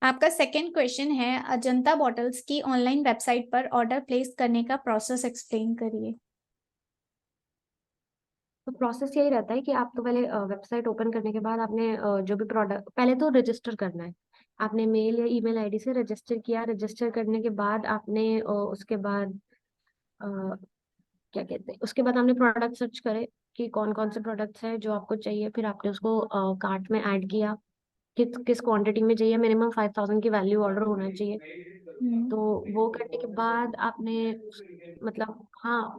आपका second question है, Ajanta bottles की ऑनलाइन वेबसाइट पर ऑर्डर प्लेस करने का प्रोसेस एक्सप्लेन करिए। तो प्रोसेस यही रहता है कि आप तो पहले वेबसाइट ओपन करने के बाद आपने जो भी प्रोडक्ट पहले तो रजिस्टर करना है। आपने मेल या ईमेल आईडी से रजिस्टर किया। रजिस्टर करने के बाद आपने उसके बाद अ, क्या कहते हैं, उसके बाद आपने प्रोडक्ट सर्च करे कि कौन कौन से प्रोडक्ट्स हैं जो आपको चाहिए। फिर आपने उसको कार्ट में ऐड किया। किस किस क्वांटिटी में चाहिए, मिनिमम 5000 की वैल्यू ऑर्डर होना चाहिए। हम्म। तो वो करने के बाद आपने मतलब हाँ,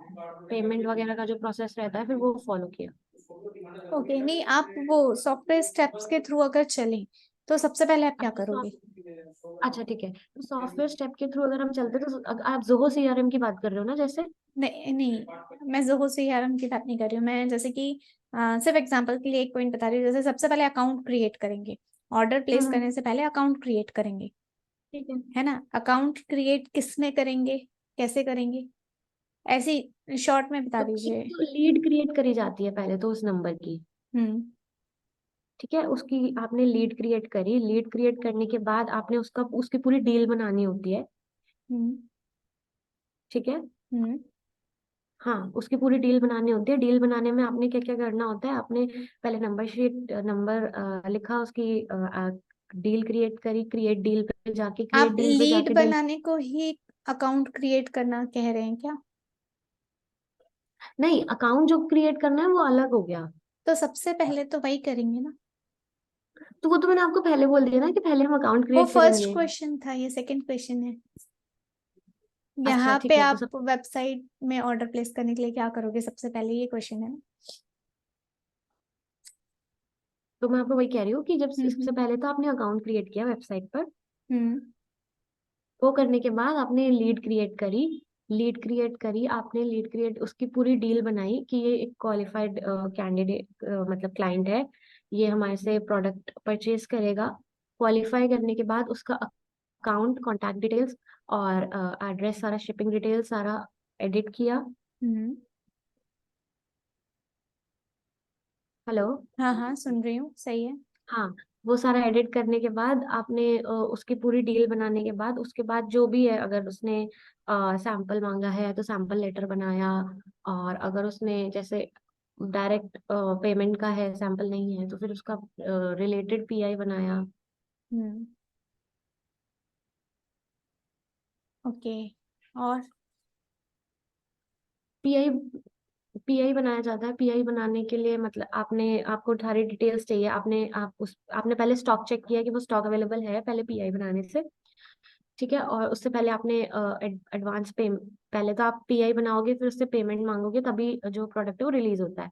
पेमेंट वगैरह का जो प्रोसेस रहता है फिर वो फॉलो किया। ओके, नहीं आप वो सॉफ्टवेयर स्टेप्स के थ्रू अगर चलें तो सबसे पहले आप क्या अच्छा करोगे? अच्छा ठीक है, तो सॉफ्टवेयर स्टेप के थ्रू अगर हम चलते हैं तो आप जोहो सीआरएम की बात कर रहे हो ना जैसे। नहीं नहीं, मैं जोहो से यारम की बात नहीं कर रही हूँ। मैं जैसे कि सिर्फ एग्जांपल के लिए एक पॉइंट बता रही हूँ। जैसे सबसे पहले अकाउंट क्रिएट करेंगे, ऑर्डर प्लेस हम्म। करने से पहले अकाउंट क्रिएट करेंगे, ठीक है। है ना? अकाउंट क्रिएट किस में करेंगे, कैसे करेंगे, ऐसी शॉर्ट में बता तो एक दीजिए। तो लीड क्रिएट करी जाती है पहले तो उस नंबर की। हम्म। ठीक है, उसकी आपने लीड क्रिएट करी। लीड क्रिएट करने के बाद आपने उसका उसकी पूरी डील बनानी होती है। हम्म। ठीक है। हम्म। हाँ, उसकी पूरी डील बनानी होती है। डील बनाने में आपने क्या क्या करना होता है, आपने पहले नंबर शीट नंबर लिखा, उसकी डील क्रिएट करी। क्रिएट डील पे जाके क्रिएट आप डील पे लीड जाके डील। बनाने को ही अकाउंट क्रिएट करना कह रहे हैं क्या? नहीं, अकाउंट जो क्रिएट करना है वो अलग हो गया। तो सबसे पहले तो वही करेंगे ना। तो वो तो मैंने आपको पहले बोल दिया ना कि पहले हम अकाउंट वो क्रिएट फर्स्ट करेंगे। क्वेश्चन था, ये सेकंड क्वेश्चन है। अच्छा यहाँ पे ठीक है, तो आप सब वेबसाइट में ऑर्डर प्लेस करने के लिए क्या करोगे सबसे पहले, ये क्वेश्चन है ना। तो मैं आपको वही कह रही हूँ कि जब हम्म। इससे पहले तो आपने अकाउंट क्रिएट किया वेबसाइट पर। हम्म। वो करने के बाद आपने लीड क्रिएट करी। लीड क्रिएट करी आपने, लीड क्रिएट उसकी पूरी डील बनाई कि ये एक क्वालिफाइड कैंडिडेट मतलब क्लाइंट है, ये हमारे से प्रोडक्ट परचेज करेगा। क्वालिफाई करने के बाद उसका अकाउंट, कॉन्टैक्ट डिटेल्स और एड्रेस, सारा शिपिंग डिटेल्स सारा एडिट किया। हम्म। हेलो। हाँ हाँ, सुन रही हूँ, सही है। हाँ, वो सारा एडिट करने के बाद आपने उसकी पूरी डील बनाने के बाद उसके बाद जो भी है, अगर उसने सैंपल मांगा है तो सैंपल लेटर बनाया। और अगर उसने जैसे डायरेक्ट पेमेंट का है, सैंपल नहीं है, तो फिर उसका रिलेटेड पीआई बनाया। हम्म। ओके। और पीआई पीआई बनाया जाता है। पीआई बनाने के लिए मतलब आपको सारी डिटेल्स चाहिए। आपने पहले स्टॉक चेक किया कि वो स्टॉक अवेलेबल है पहले पीआई बनाने से। ठीक है, और उससे पहले आपने एडवांस पे पहले तो आप पीआई बनाओगे, फिर उससे पेमेंट मांगोगे, तभी जो प्रोडक्ट है वो रिलीज होता है।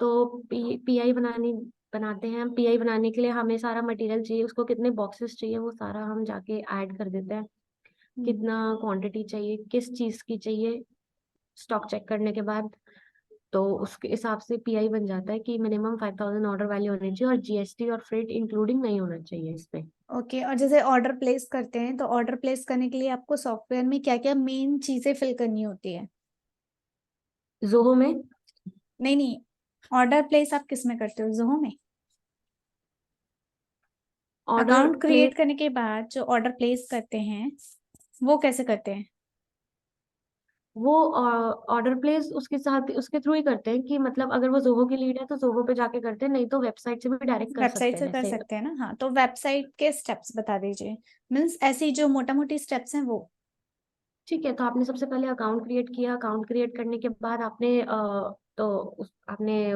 तो पीआई बनाते हैं। पीआई बनाने के लिए हमें सारा मटेरियल चाहिए, उसको कितने बॉक्सेस चाहिए वो सारा हम जाके ऐड कर देते हैं। हम्म। कितना क्वांटिटी चाहिए, किस चीज की चाहिए, स्टॉक चेक करने के बाद तो उसके हिसाब से पीआई बन जाता है कि मिनिमम 5000 ऑर्डर वैल्यू होनी चाहिए और जीएसटी और फ्रेट इंक्लूडिंग नहीं होना चाहिए इस पे। ओके, और जैसे ऑर्डर प्लेस करते हैं तो ऑर्डर प्लेस करने के लिए आपको सॉफ्टवेयर में क्या क्या मेन चीजें फिल करनी होती है? जोहो में नहीं नहीं, ऑर्डर प्लेस आप किस में करते हो, जोहो में? ऑर्डर अकाउंट प्लेस क्रिएट करने के बाद जो ऑर्डर प्लेस करते हैं वो कैसे करते हैं? वो ऑर्डर प्लेस उसके साथ उसके थ्रू ही करते हैं कि मतलब अगर वो जोहो की लीड है तो जोहो पे जाके करते हैं, नहीं तो वेबसाइट से भी डायरेक्ट कर वेबसाइट सकते से हैं कर जैसे। सकते हैं ना। हाँ, तो वेबसाइट के स्टेप्स बता दीजिए, मीन्स ऐसी जो मोटा मोटी स्टेप्स हैं वो। ठीक है, तो आपने सबसे पहले अकाउंट क्रिएट किया। अकाउंट क्रिएट करने के बाद आपने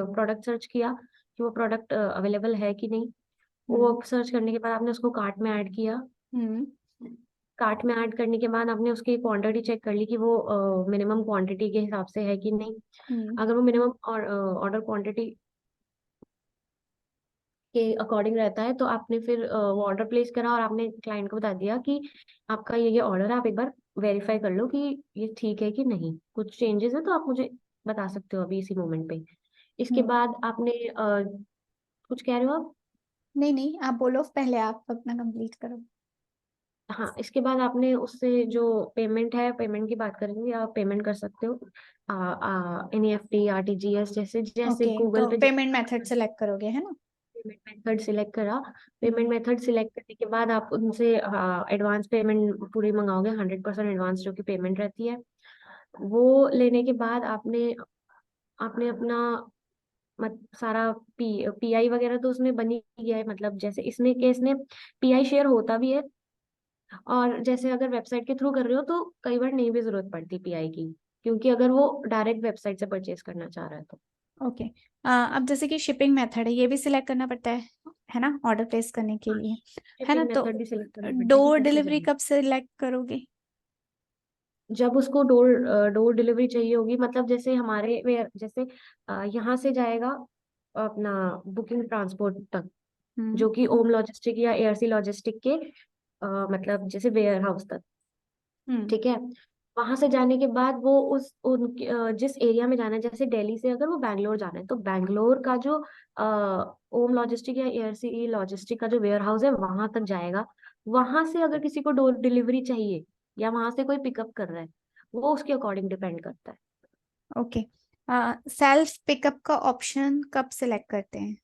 प्रोडक्ट सर्च किया कि वो प्रोडक्ट अवेलेबल है कि नहीं। हम्म। वो सर्च करने के बाद आपने उसको कार्ट में ऐड किया। हम्म। कार्ट में ऐड करने के बाद आपने उसकी क्वांटिटी चेक कर ली कि वो मिनिमम क्वांटिटी के हिसाब से है कि नहीं। हम्म। अगर वो मिनिमम ऑर्डर क्वांटिटी के अकॉर्डिंग रहता है तो आपने फिर वो ऑर्डर प्लेस करा और आपने क्लाइंट को बता दिया कि आपका ये ऑर्डर है, आप एक बार वेरीफाई कर लो कि ये ठीक है कि नहीं, कुछ चेंजेस है तो आप मुझे बता सकते हो अभी इसी मोमेंट पे। इसके हम्म। बाद आपने कुछ कह रहे हो आप। नहीं नहीं, आप बोलो, पहले आप अपना कंप्लीट करो। हाँ, इसके बाद आपने उससे जो पेमेंट है, पेमेंट की बात करेंगे, आप पेमेंट कर सकते हो एनईएफटी, आरटीजीएस, जैसे जैसे ओके, गूगल तो पे पेमेंट मेथड सेलेक्ट करोगे, है ना? पेमेंट मेथड सिलेक्ट करा। हम्म, पेमेंट मेथड सिलेक्ट करने के बाद आप उनसे एडवांस पेमेंट पूरी मंगाओगे, 100% एडवांस जो कि पेमेंट रहती है। वो लेने के बाद आपने आपने अपना सारा पीआई वगैरह तो उसमें बन ही गया है, मतलब जैसे इसमें केस में पीआई शेयर होता भी है। और जैसे अगर वेबसाइट के थ्रू कर रहे हो तो कई बार नहीं भी जरूरत पड़ती पीआई की, क्योंकि अगर वो डायरेक्ट वेबसाइट से परचेज करना चाह रहा है तो। ओके। अब जैसे कि शिपिंग मेथड है, ये भी सिलेक्ट करना पड़ता है ना, ऑर्डर प्लेस करने के लिए, है ना? शिपिंग तो मेथड भी सिलेक्ट करना पड़ता है कि डोर कैसे डिलीवरी जाना। कब सिलेक्ट करोगे? जब उसको डोर डोर डिलीवरी चाहिए होगी, मतलब जैसे हमारे जैसे यहाँ से जाएगा अपना बुकिंग ट्रांसपोर्ट तक, हम्म। जो कि ओम लॉजिस्टिक या एयरसी लॉजिस्टिक के मतलब जैसे वेयर हाउस तक। हम्म। ठीक है। वहां से जाने के बाद वो जिस एरिया में जाना है, जैसे दिल्ली से अगर वो बैंगलोर जाना है तो बैंगलोर का जो ओम लॉजिस्टिक या एयरसी लॉजिस्टिक का जो वेयर हाउस है वहां तक जाएगा। वहां से अगर किसी को डोर डिलीवरी चाहिए या वहां से कोई पिकअप कर रहा है, वो उसके अकॉर्डिंग डिपेंड करता है। ओके। सेल्फ पिकअप का ऑप्शन कब सिलेक्ट करते हैं?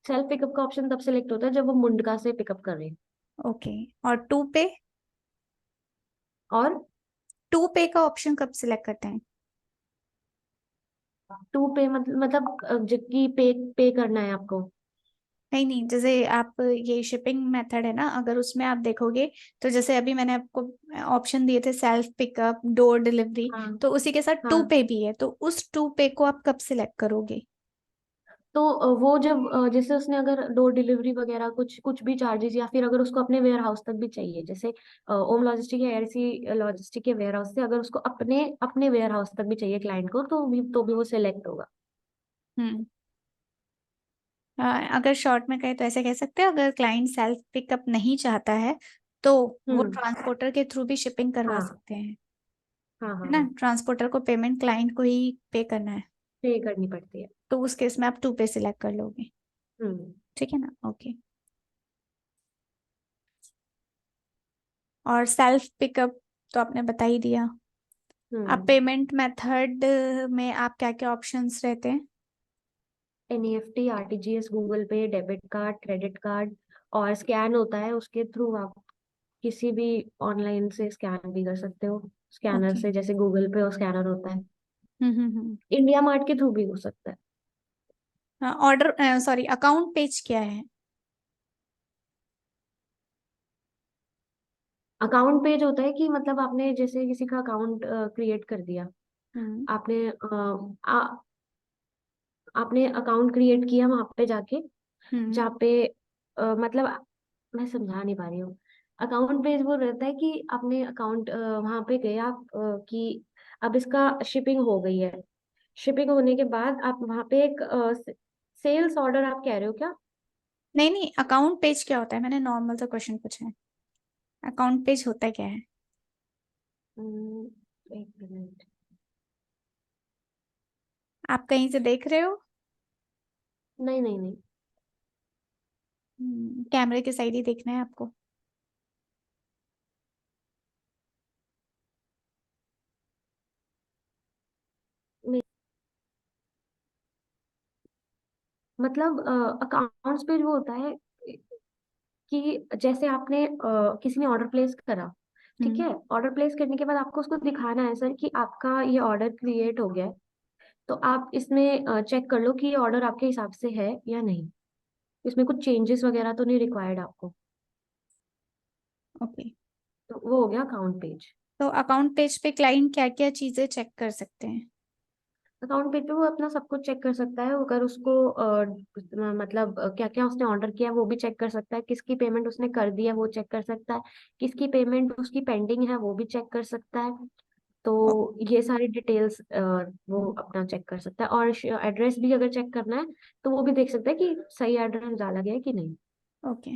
सेल्फ पिकअप का ऑप्शन तब सिलेक्ट होता है जब वो मुंडका से पिकअप कर रहे हैं। ओके। और टू पे? और टू पे का ऑप्शन कब सिलेक्ट करते हैं? टू पे मतलब जबकि पे करना है आपको। नहीं नहीं, जैसे आप ये शिपिंग मेथड है ना, अगर उसमें आप देखोगे तो जैसे अभी मैंने आपको ऑप्शन दिए थे सेल्फ पिकअप, डोर डिलीवरी, हाँ तो उसी के साथ टू हाँ। पे भी है, तो उस टू पे को आप कब सिलेक्ट करोगे? तो वो जब जैसे उसने अगर डोर डिलीवरी वगैरह कुछ कुछ भी चार्जेस, या फिर अगर उसको अपने वेयर हाउस तक भी चाहिए, जैसे ओम लॉजिस्टिक या एयरसी लॉजिस्टिक के वेयर हाउस से अगर उसको अपने अपने वेयर हाउस तक भी चाहिए क्लाइंट को, तो भी वो सिलेक्ट होगा। हम्म। अ, अगर शॉर्ट में कहे तो ऐसे कह सकते हैं, अगर क्लाइंट सेल्फ पिकअप नहीं चाहता है तो वो हम्म। ट्रांसपोर्टर के थ्रू भी शिपिंग करवा हाँ सकते हैं, हाँ है हाँ ना? हाँ। ट्रांसपोर्टर को पेमेंट क्लाइंट को ही पे करना है, पे करनी पड़ती है। तो उस केस में आप टू पे सिलेक्ट कर लोगे। हम्म ठीक है ना? ओके। और सेल्फ पिकअप तो आपने बता ही दिया। अब हम्म। पेमेंट मेथड में आप क्या क्या ऑप्शंस रहते हैं? एनईएफटी, आरटीजीएस, गूगल पे, डेबिट कार्ड, क्रेडिट कार्ड, और स्कैन होता है उसके थ्रू। आप किसी भी ऑनलाइन से स्कैन भी कर सकते हो, स्कैनर ओके। से, जैसे गूगल पे और स्कैनर होता है। हम्म। इंडिया मार्ट के थ्रू भी हो सकता है। ऑर्डर, सॉरी, अकाउंट पेज क्या है? अकाउंट पेज होता है कि मतलब आपने जैसे किसी का अकाउंट क्रिएट कर दिया। हम्म। आपने आपने अकाउंट क्रिएट किया वहां पे जाके, हम्म। जहाँ पे मतलब मैं समझा नहीं पा रही हूँ। अकाउंट पेज वो रहता है कि आपने अकाउंट वहां पे गए आप कि अब इसका शिपिंग हो गई है। शिपिंग होने के बाद आप वहां पे एक सेल्स ऑर्डर आप कह रहे हो क्या? नहीं नहीं, अकाउंट पेज क्या होता है? मैंने नॉर्मल सा क्वेश्चन पूछा है। अकाउंट पेज होता क्या है? हम्म, एक मिनट। आप कहीं से देख रहे हो? नहीं नहीं नहीं। कैमरे के साइड ही देखना है आपको। नहीं, मतलब अकाउंट्स पेज वो होता है कि जैसे आपने किसी ने ऑर्डर प्लेस करा। ठीक हम्म। है। ऑर्डर प्लेस करने के बाद आपको उसको दिखाना है सर कि आपका ये ऑर्डर क्रिएट हो गया है। तो आप इसमें चेक कर लो कि ये ऑर्डर आपके हिसाब से है या नहीं। इसमें कुछ चेंजेस वगैरह तो नहीं रिक्वायर्ड आपको। ओके। तो वो हो गया अकाउंट पेज। तो अकाउंट पेज पे क्लाइंट क्या क्या चीजें चेक कर सकते हैं? अकाउंट पेज पे वो अपना सब कुछ चेक कर सकता है, अगर उसको मतलब क्या क्या उसने ऑर्डर किया है वो भी चेक कर सकता है, किसकी पेमेंट उसने कर दी है वो चेक कर सकता है, किसकी पेमेंट उसकी पेंडिंग है वो भी चेक कर सकता है। तो ओ- ये सारी डिटेल्स वो अपना चेक कर सकता है, और एड्रेस भी अगर चेक करना है तो वो भी देख सकता है कि सही एड्रेस डाला गया है कि नहीं। ओके।